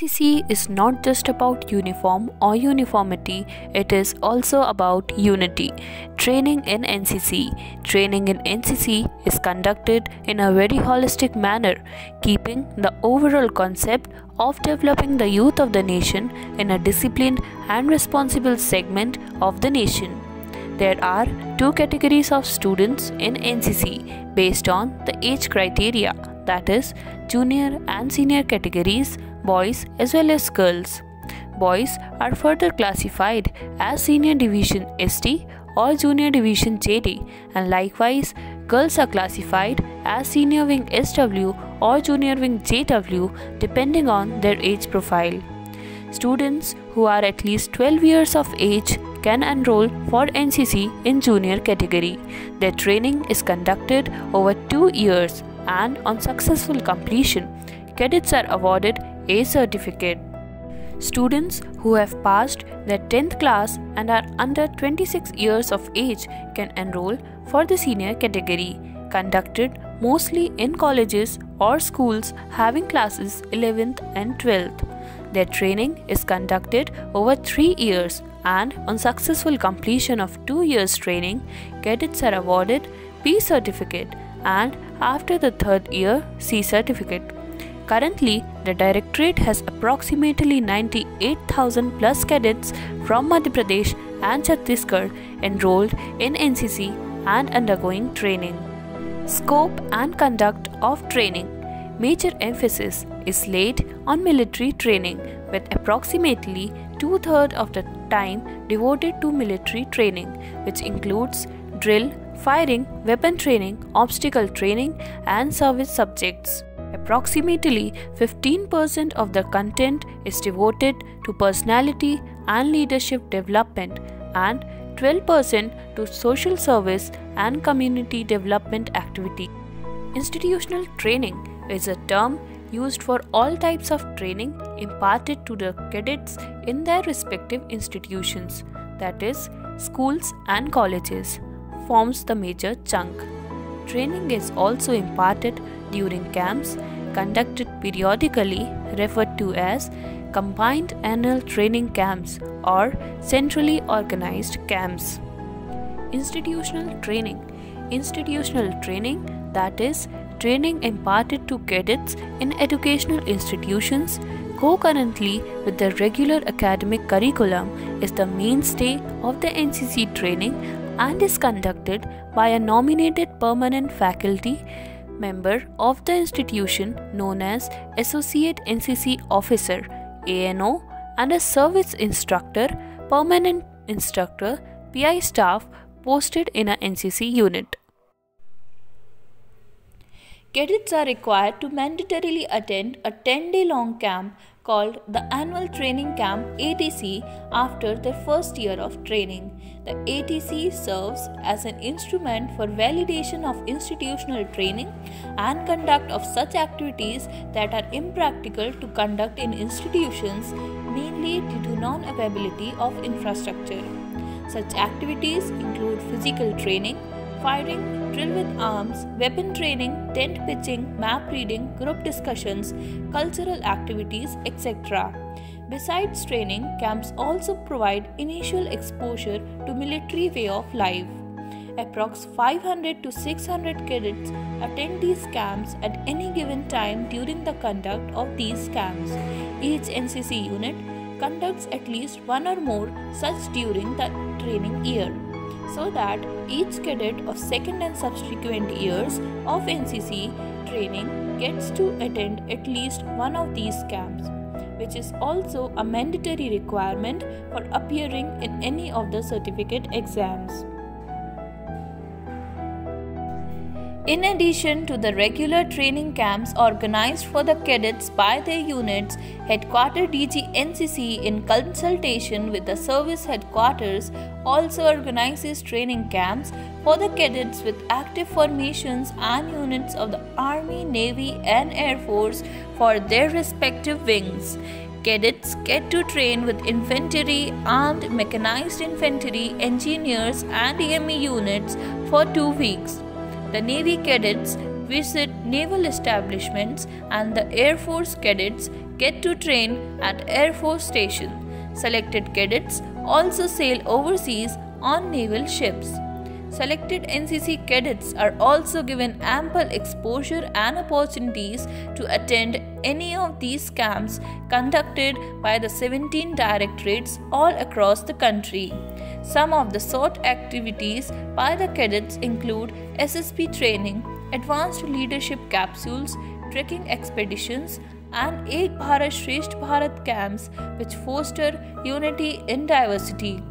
NCC is not just about uniform or uniformity, it is also about unity. Training in NCC is conducted in a very holistic manner, keeping the overall concept of developing the youth of the nation in a disciplined and responsible segment of the nation. There are two categories of students in NCC based on the age criteria, that is, junior and senior categories, boys as well as girls. Boys are further classified as Senior Division ST or Junior Division JD, and likewise, girls are classified as Senior Wing SW or Junior Wing JW depending on their age profile. Students who are at least 12 years of age can enroll for NCC in junior category. Their training is conducted over 2 years, and on successful completion, cadets are awarded a certificate. Students who have passed their 10th class and are under 26 years of age can enroll for the senior category, conducted mostly in colleges or schools having classes 11th and 12th. Their training is conducted over 3 years, and on successful completion of 2 years training, cadets are awarded B certificate and after the 3rd year C certificate. Currently, the Directorate has approximately 98,000 plus cadets from Madhya Pradesh and Chhattisgarh enrolled in NCC and undergoing training. Scope and conduct of training. Major emphasis is laid on military training, with approximately 2/3 of the time devoted to military training, which includes drill, firing, weapon training, obstacle training, and service subjects. Approximately 15% of the content is devoted to personality and leadership development, and 12% to social service and community development activity. Institutional training is a term used for all types of training imparted to the cadets in their respective institutions, that is, schools and colleges, forms the major chunk. Training is also imparted during camps conducted periodically, referred to as combined annual training camps or centrally organized camps. Institutional training, that is, training imparted to cadets in educational institutions concurrently with the regular academic curriculum, is the mainstay of the NCC training and is conducted by a nominated permanent faculty member of the institution known as Associate NCC Officer ANO, and a service instructor, permanent instructor, PI staff posted in a NCC unit. Cadets are required to mandatorily attend a 10-day-long camp called the Annual Training Camp ATC after their first year of training. The ATC serves as an instrument for validation of institutional training and conduct of such activities that are impractical to conduct in institutions, mainly due to non-availability of infrastructure. Such activities include physical training, firing, drill with arms, weapon training, tent pitching, map reading, group discussions, cultural activities, etc. Besides training, camps also provide initial exposure to military way of life. Approx 500 to 600 cadets attend these camps at any given time during the conduct of these camps. Each NCC unit conducts at least one or more such during the training year, so that each cadet of second and subsequent years of NCC training gets to attend at least one of these camps, which is also a mandatory requirement for appearing in any of the certificate exams. In addition to the regular training camps organized for the cadets by their units, Headquarter DG NCC in consultation with the service headquarters also organizes training camps for the cadets with active formations and units of the Army, Navy and Air Force for their respective wings. Cadets get to train with infantry, armed mechanized infantry, engineers and EME units for 2 weeks. The Navy cadets visit naval establishments and the Air Force cadets get to train at Air Force Station. Selected cadets also sail overseas on naval ships. Selected NCC cadets are also given ample exposure and opportunities to attend any of these camps conducted by the 17 directorates all across the country. Some of the sought activities by the cadets include SSP training, advanced leadership capsules, trekking expeditions, and Ek Bharat Shresth Bharat camps which foster unity in diversity.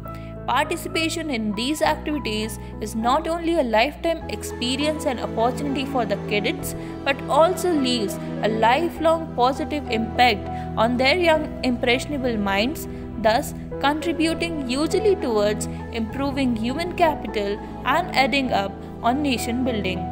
Participation in these activities is not only a lifetime experience and opportunity for the cadets but also leaves a lifelong positive impact on their young impressionable minds, thus contributing hugely towards improving human capital and adding up on nation building.